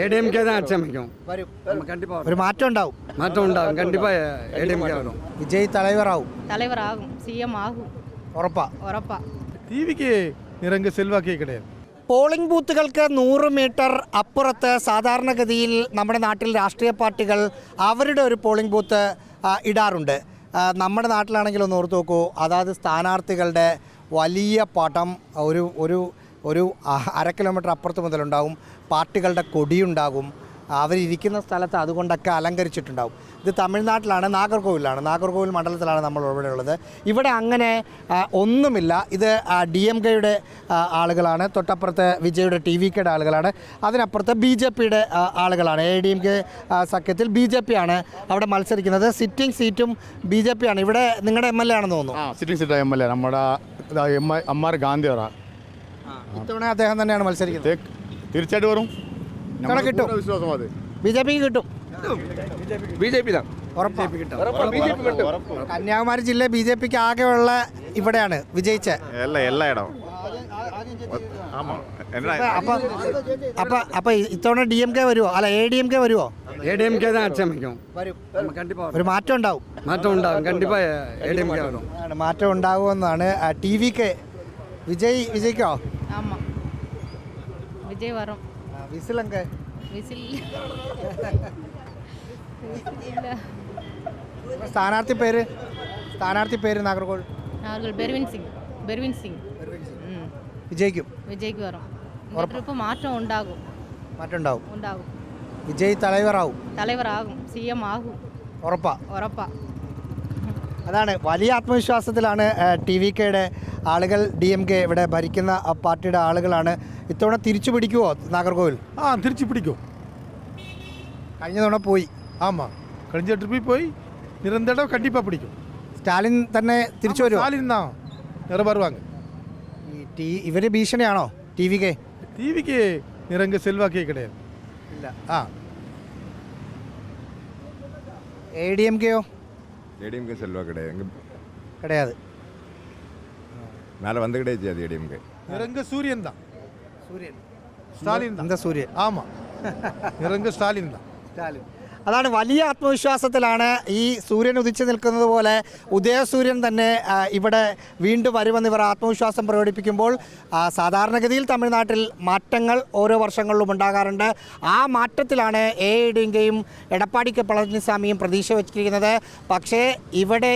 ஏடிஎம்கே தான் ஆட்சி அமைக்கும். நம்ம கண்டிப்பா ஒரு மாற்றம் உண்டாகும். மாற்றம் உண்டாகும். கண்டிப்பா ஏடிஎம்கே வரும். விஜய் தலைவராகும். தலைவராகும். சிஎம் ஆகும். ഉറപ്പാ. ടിവിക്ക് നിരങ്ക സെൽവാക്കേ കിടயாது. പോളിംഗ് ബൂത്തുകൾക്ക് 100 മീറ്റർ അപ്പുറത്ത് സാധാരണഗതിയിൽ നമ്മുടെ നാട്ടിൽ രാഷ്ട്രീയ പാർട്ടികൾ അവരുടെ ഒരു പോളിംഗ് ബൂത്ത് ഇടാറുണ്ട്. നമ്മുടെ നാട്ടിലാണെങ്കിൽ ഒന്ന് ഓർത്ത് നോക്കൂ, അതായത് സ്ഥാനാർത്ഥികളുടെ വലിയ പടം ഒരു 1/2 കിലോമീറ്റർ അപ്പുറത്ത് മുതലുണ്ടാകും. പാർട്ടികളുടെ കൊടിയുണ്ടാകും. അവരിയ്ക്കുന്ന സ്ഥലത്ത് അതുകൊണ്ടൊക്കെ അലങ്കരിച്ചിട്ടുണ്ടാകും. ഇത് തമിഴ്നാട്ടിലാണ്, നാഗർകോവിൽ മണ്ഡലത്തിലാണ് നമ്മൾ ഇവിടെ ഉള്ളത്. ഇവിടെ അങ്ങനെ ഒന്നുമില്ല. ഇത് DMKയുടെ ആളുകളാണ്, തൊട്ടപ്പുറത്ത് വിജയുടെ TVKയുടെ ആളുകളാണ്, അതിനപ്പുറത്ത് BJPയുടെ ആളുകളാണ്. ADMK സഖ്യത്തിൽ BJP ആണ് അവിടെ മത്സരിക്കുന്നത്. സിറ്റിംഗ് സീറ്റും BJP ആണ്. ഇവിടെ നിങ്ങളുടെ MLA ആണെന്ന് തോന്നുന്നു. സിറ്റിംഗ് സീറ്റ് MLA നമ്മുടെ MR ഗാന്ധിയാണ്. ഇത്തവണ അദ്ദേഹം തന്നെയാണ് മത്സരിക്കുന്നത്. തീർച്ചയായിട്ടും വരും. കിട്ടും. BJPക്ക് കിട്ടും. BJP தான். കന്യാകുമാരി ജില്ല BJPക്ക് ആകെയുള്ള ഇവിടെയാണ് വിജയിച്ചത്. എല്ലാ ഇടവും. അപ്പൊ ഇത്തവണ DMK വരുമോ? അല്ല, ADMK വരുമോ? ஏடிஎம்கே தான் ஆட்சி அமைக்கும். நம்ம கண்டிப்பா ഒരു മാറ്റം ഉണ്ടാവും. மாற்றம் உண்டாகும். கண்டிப்பா ஏடிஎம்கே வரும். മാറ്റം ഉണ്ടാകുമെന്നാണ്. TVK വിജയിക്കോ? ஆமாம், விஜய் வரும். വിസിലൊക്കെ விசில் സ്ഥാനാർത്ഥി പേര് നാഗർകോവിൽ அவர்கள் பெர்வின் சிங் വിജയിക്കും. விஜய்க்கு வரும். இந்த ட்ரிப்பு மாற்றம் உண்டாகும். വിജയ് தலைவராகும். சிஎம் ஆகும். ഉറപ്പാ. അതാണ്, വലിയ ആത്മവിശ്വാസത്തിലാണ് TVKയുടെ ആളുകൾ. DMK ഇവിടെ ഭരിക്കുന്ന പാർട്ടിയുടെ ആളുകളാണ്. ഇത്തവണ തിരിച്ചു പിടിക്കുമോ നാഗർകോവിൽ? തിരിച്ചു പിടിക്കും. കഴിഞ്ഞ തവണ പോയി. കഴിഞ്ഞ ട്രിപ്പിൽ പോയി. നിരന്തരം കണ്ടിപ്പാ പിടിക്കും. സ്റ്റാലിൻ തന്നെ തിരിച്ചു വരുമോ? സ്റ്റാലിൻ നിറവേറുവാങ്ങ്. ഇവര് ഭീഷണിയാണോ TVK? ടിവിക്ക് നിരങ്ക സെൽവാക്കേ കിടயாது. ഇല്ല. ADMKയോ? ADMK செல்வா கிடையாது. மேலே வந்து கிடையாது ADMK. നിരങ്ക സൂര്യൻ தான். സ്റ്റാലിൻ എന്താ സൂര്യൻ? ആമാ, നിരങ്ക സ്റ്റാലിൻ தான். അതാണ്, വലിയ ആത്മവിശ്വാസത്തിലാണ്. ഈ സൂര്യൻ ഉദിച്ചു നിൽക്കുന്നത് പോലെ ഉദയസൂര്യൻ തന്നെ ഇവിടെ വീണ്ടും വരുമെന്ന് ഇവർ ആത്മവിശ്വാസം പ്രകടിപ്പിക്കുമ്പോൾ, സാധാരണഗതിയിൽ തമിഴ്നാട്ടിൽ മാറ്റങ്ങൾ ഓരോ വർഷങ്ങളിലും ഉണ്ടാകാറുണ്ട്. ആ മാറ്റത്തിലാണ് ADMKയും എടപ്പാടി കെ പളനിസ്വാമിയും പ്രതീക്ഷ വച്ചിരിക്കുന്നത്. പക്ഷേ ഇവിടെ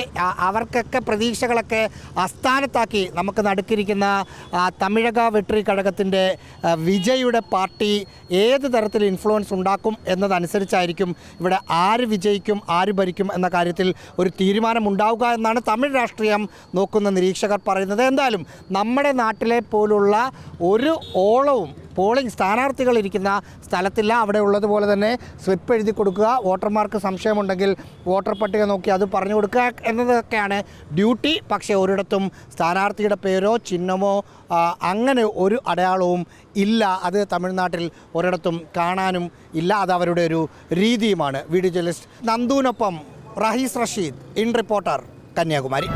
അവർക്കൊക്കെ പ്രതീക്ഷകളൊക്കെ അസ്ഥാനത്താക്കി നമുക്ക് നടുക്കിരിക്കുന്ന തമിഴക വെട്രി കഴകത്തിൻ്റെ വിജയുടെ പാർട്ടി ഏത് തരത്തിൽ ഇൻഫ്ലുവൻസ് ഉണ്ടാക്കും എന്നതനുസരിച്ചായിരിക്കും ഇവിടെ ആര് വിജയിക്കും, ആര് ഭരിക്കും എന്ന കാര്യത്തിൽ ഒരു തീരുമാനമുണ്ടാവുക എന്നാണ് തമിഴ് രാഷ്ട്രീയം നോക്കുന്ന നിരീക്ഷകർ പറയുന്നത്. എന്തായാലും നമ്മുടെ നാട്ടിലെ പോലുള്ള ഒരു ഓളവും പോളിംഗ് സ്ഥാനാർത്ഥികൾ ഇരിക്കുന്ന സ്ഥലത്തില്ല. അവിടെ ഉള്ളതുപോലെ തന്നെ സ്ലിപ്പ് എഴുതി കൊടുക്കുക, വോട്ടർമാർക്ക് സംശയമുണ്ടെങ്കിൽ വോട്ടർ പട്ടിക നോക്കി അത് പറഞ്ഞു കൊടുക്കുക എന്നതൊക്കെയാണ് ഡ്യൂട്ടി. പക്ഷേ ഒരിടത്തും സ്ഥാനാർത്ഥിയുടെ പേരോ ചിഹ്നമോ അങ്ങനെ ഒരു അടയാളവും ഇല്ല. അത് തമിഴ്നാട്ടിൽ ഒരിടത്തും കാണാനും ഇല്ല. അത് അവരുടെ ഒരു രീതിയുമാണ്. വീഡിയോ ജേർണലിസ്റ്റ് നന്ദുവിനൊപ്പം റഹീസ് റഷീദ്, ഇൻ റിപ്പോർട്ടർ, കന്യാകുമാരി.